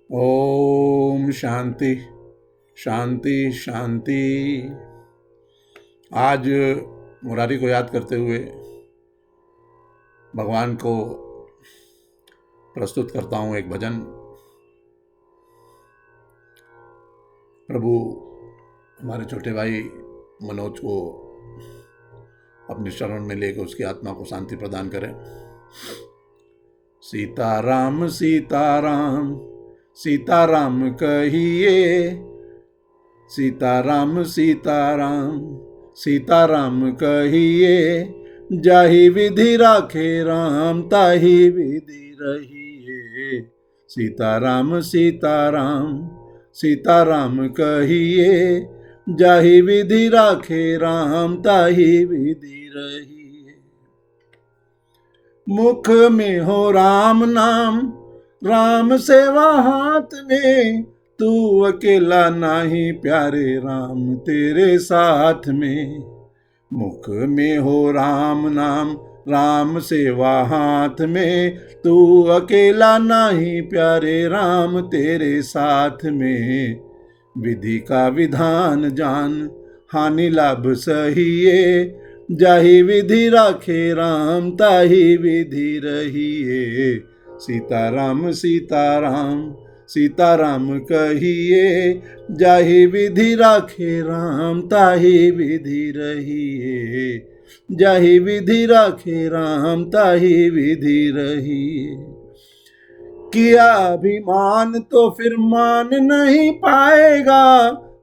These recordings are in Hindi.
ओम शांति शांति शांति। आज मुरारी को याद करते हुए भगवान को प्रस्तुत करता हूँ एक भजन। प्रभु हमारे छोटे भाई मनोज को अपने शरण में लेकर उसकी आत्मा को शांति प्रदान करें। सीताराम सीताराम सीताराम कहिए, सीताराम सीताराम सीताराम कहिए। जाहि विधि राखे राम ताहि विधि रहिए। सीताराम सीताराम सीताराम कहिए। जाहि विधि राखे राम ताहि विधि रहिए। मुख में हो राम नाम, राम सेवा हाथ में। तू अकेला नाही प्यारे राम तेरे साथ में। मुख में हो राम नाम, राम सेवा हाथ में। तू अकेला नाही प्यारे राम तेरे साथ में। विधि का विधान जान, हानि लाभ सहिए। जाहि विधि राखे राम ताहि विधि रहिए। सीताराम सीताराम सीताराम कहिए। जाहि विधि राखे राम ताहि विधि रहिए। जाहि विधि राखे राम ताहि विधि रहिए। किया अभिमान तो फिर मान नहीं पाएगा।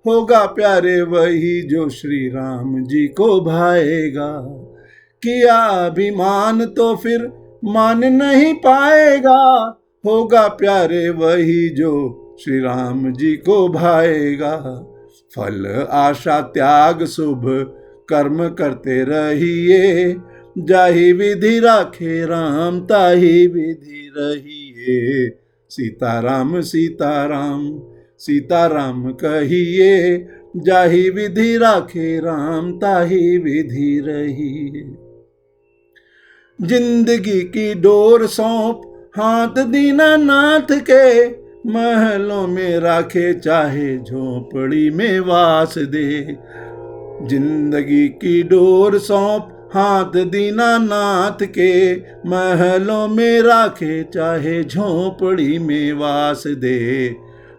होगा प्यारे वही जो श्री राम जी को भाएगा। किया अभिमान तो फिर मान नहीं पाएगा। होगा प्यारे वही जो श्री राम जी को भाएगा। फल आशा त्याग शुभ कर्म करते रहिए। जाहि विधि राखे राम ताहि विधि रहिए। सीताराम सीताराम सीताराम कहिए। जाहि विधि राखे राम ताहि विधि रहिए। जिंदगी की डोर सौंप हाथ दीनानाथ के। महलों में राखे चाहे झोपड़ी में वास दे। जिंदगी की डोर सौंप हाथ दीनानाथ के। महलों में राखे चाहे झोपड़ी में वास दे।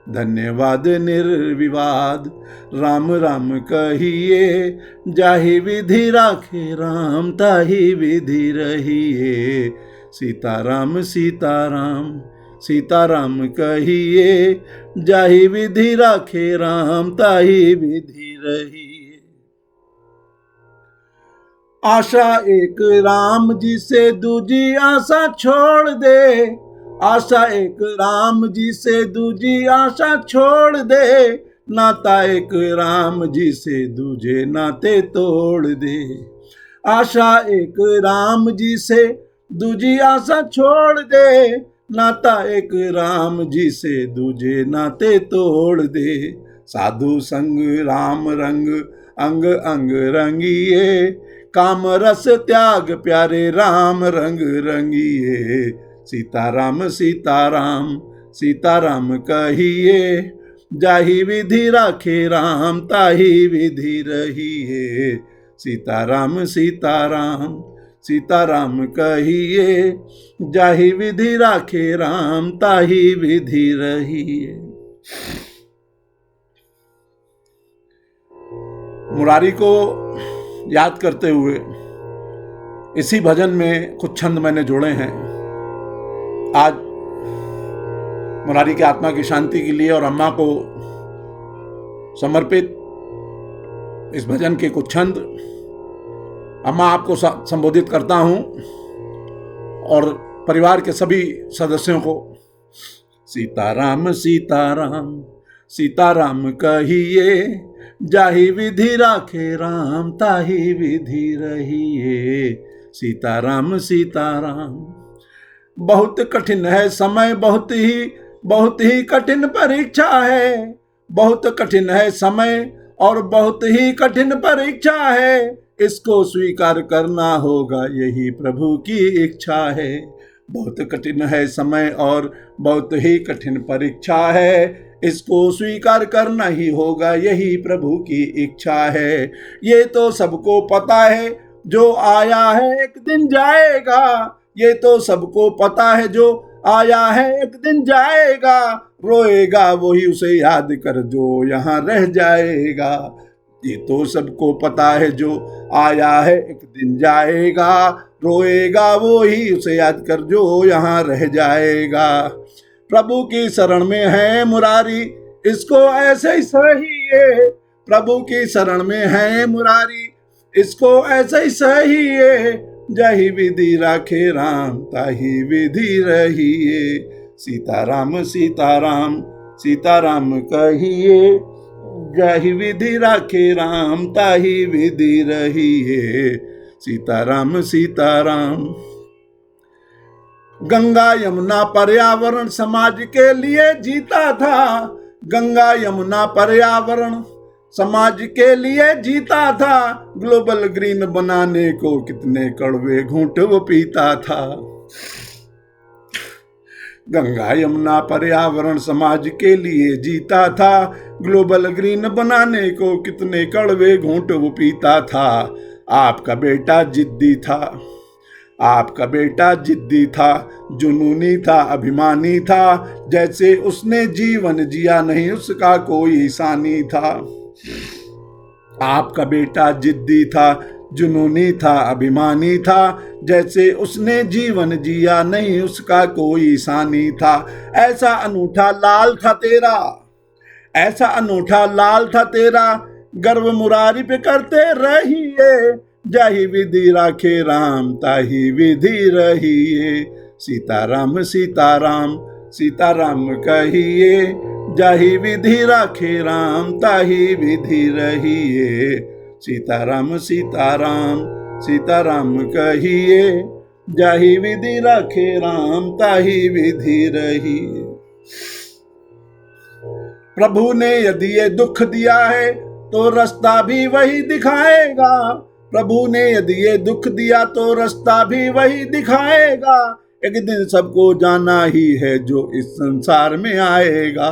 धन्यवाद निर्विवाद राम राम कहिए। जाहि विधि राखे राम ताहि विधि रहिए। सीताराम सीताराम सीताराम कहिए। जाहि विधि राखे राम ताहि विधि रहिए। आशा एक राम जी से दूजी आशा छोड़ दे। आशा एक राम जी से दूजी आशा छोड़ दे। नाता एक राम जी से दूजे नाते तोड़ दे। आशा एक राम जी से दूजी आशा छोड़ दे। नाता एक राम जी से दूजे नाते तोड़ दे। साधु संग राम रंग अंग अंग रंगिए। काम रस त्याग प्यारे राम रंग रंगिए। सीताराम सीताराम सीताराम कहिए। जाहि विधि राखे राम ताहि विधि रहिए। सीताराम सीताराम सीताराम कहिए। जाहि विधि राखे राम ताहि विधि रहिए। मुरारी को याद करते हुए इसी भजन में कुछ छंद मैंने जोड़े हैं। आज मुरारी की आत्मा की शांति के लिए और अम्मा को समर्पित इस भजन के कुछ छंद। अम्मा, आपको संबोधित करता हूं और परिवार के सभी सदस्यों को। सीताराम सीताराम सीताराम कहिए। जाहि विधि राखे राम ताहि विधि रहिए। सीताराम सीताराम। बहुत कठिन है समय, बहुत ही कठिन परीक्षा है। बहुत कठिन है समय और बहुत ही कठिन परीक्षा है। इसको स्वीकार करना होगा, यही प्रभु की इच्छा है। बहुत कठिन है समय और बहुत ही कठिन परीक्षा है, इसको स्वीकार करना ही होगा, यही प्रभु की इच्छा है। ये तो सबको पता है, जो आया है एक दिन जाएगा। ये तो सबको पता है, जो आया है एक दिन जाएगा। रोएगा वही उसे याद कर जो यहाँ रह जाएगा। ये तो सबको पता है, जो आया है एक दिन जाएगा। रोएगा वो ही उसे याद कर जो यहाँ रह जाएगा। प्रभु की शरण में है मुरारी, इसको ऐसे ही सहिए। प्रभु की शरण में है मुरारी, इसको ऐसे ही सहिए। जही विधि राखे राम, ताही विधि रहिए। सीताराम सीताराम सीताराम कहिए। जही विधि राखे राम, ताही विधि रहिए। सीताराम सीताराम। गंगा यमुना पर्यावरण समाज के लिए जीता था। गंगा यमुना पर्यावरण समाज के लिए जीता था। ग्लोबल ग्रीन बनाने को कितने कड़वे घूंट वो पीता था। गंगा यमुना पर्यावरण समाज के लिए जीता था। ग्लोबल ग्रीन बनाने को कितने कड़वे घूंट वो पीता था। आपका बेटा जिद्दी था, आपका बेटा जिद्दी था, जुनूनी था, अभिमानी था। जैसे उसने जीवन जिया नहीं उसका कोई सानी था। आपका बेटा जिद्दी था, जुनूनी था, अभिमानी था। जैसे उसने जीवन जिया नहीं उसका कोई सानी था। ऐसा अनूठा लाल था तेरा, ऐसा अनूठा लाल था तेरा। गर्व मुरारी पे करते रहिए। जाही विधि राखे राम, ताही विधि रहिए। सीताराम सीताराम सीताराम कहिए। जाही विधि राखे राम, ताही विधि रहिए। सीताराम सीताराम सीताराम कहिए। जाही विधि राखे राम, ताही विधि रहिए। प्रभु ने यदि ये दुख दिया है तो रास्ता भी वही दिखाएगा। प्रभु ने यदि ये दुख दिया तो रास्ता भी वही दिखाएगा। एक दिन सबको जाना ही है जो इस संसार में आएगा।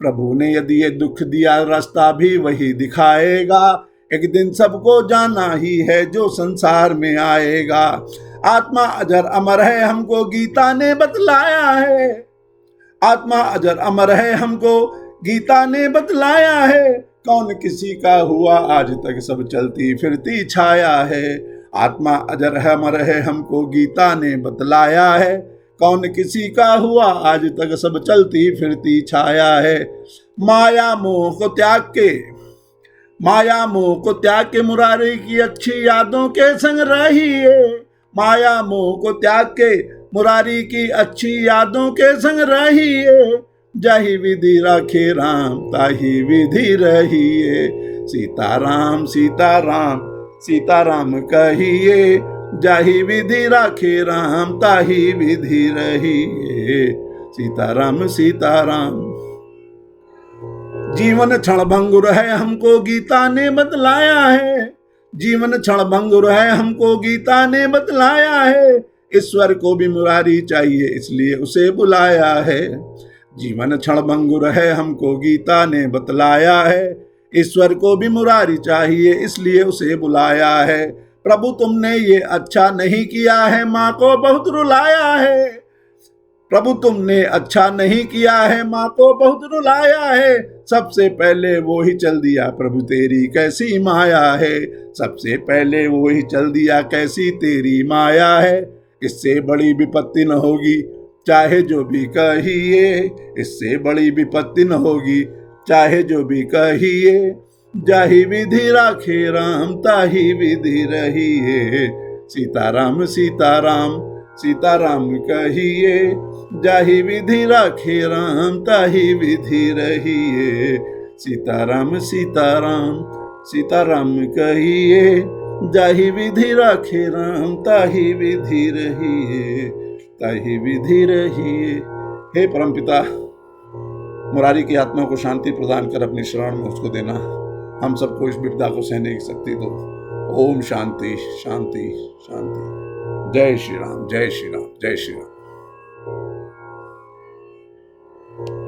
प्रभु ने यदि ये दुख दिया रास्ता भी वही दिखाएगा। एक दिन सबको जाना ही है जो संसार में आएगा। आत्मा अजर अमर है हमको गीता ने बतलाया है। आत्मा अजर अमर है हमको गीता ने बतलाया है। कौन किसी का हुआ आज तक सब चलती फिरती छाया है। आत्मा अजर है अमर है हमको गीता ने बतलाया है। कौन किसी का हुआ आज तक सब चलती फिरती छाया है। माया मोह को त्याग के, माया मोह को त्याग के मुरारी की अच्छी यादों के संग रहिए। माया मोह को त्याग के मुरारी की अच्छी यादों के संग रहिए। जाही विधि राखे राम, ताही विधि रहिए। सीताराम सीताराम सीताराम कहिए। जाही विधि राखे राम, ताही विधि रहिए। सीताराम सीताराम। जीवन क्षण भंगुर है हमको गीता ने बतलाया है। जीवन क्षण भंगुर है हमको गीता ने बतलाया है। ईश्वर को भी मुरारी चाहिए इसलिए उसे बुलाया है। जीवन क्षण भंगुर है हमको गीता ने बतलाया है। ईश्वर को भी मुरारी चाहिए इसलिए उसे बुलाया है। प्रभु तुमने ये अच्छा नहीं किया है, माँ को बहुत रुलाया है। प्रभु तुमने अच्छा नहीं किया है, माँ को बहुत रुलाया है। सबसे पहले वो ही चल दिया, प्रभु तेरी कैसी माया है। सबसे पहले वो ही चल दिया, कैसी तेरी माया है। इससे बड़ी विपत्ति न होगी चाहे जो भी कहिए। इससे बड़ी विपत्ति न होगी चाहे जो भी कहिए। जाही विधि राखे राम, ताही विधि रहिए। सीताराम सीताराम सीताराम कहिए। जाही विधि राखे राम, ताही विधि रहिए। सीताराम सीताराम सीताराम कहिए। जाही विधि राखे राम, ताही विधि रहिए। ताही विधि रहिए। हे परमपिता, मुरारी की आत्मा को शांति प्रदान कर अपनी शरण में उसको देना। हम सबको इस विपदा को सहने की शक्ति दो। ओम शांति शांति शांति। जय श्री राम, जय श्री राम, जय श्री राम।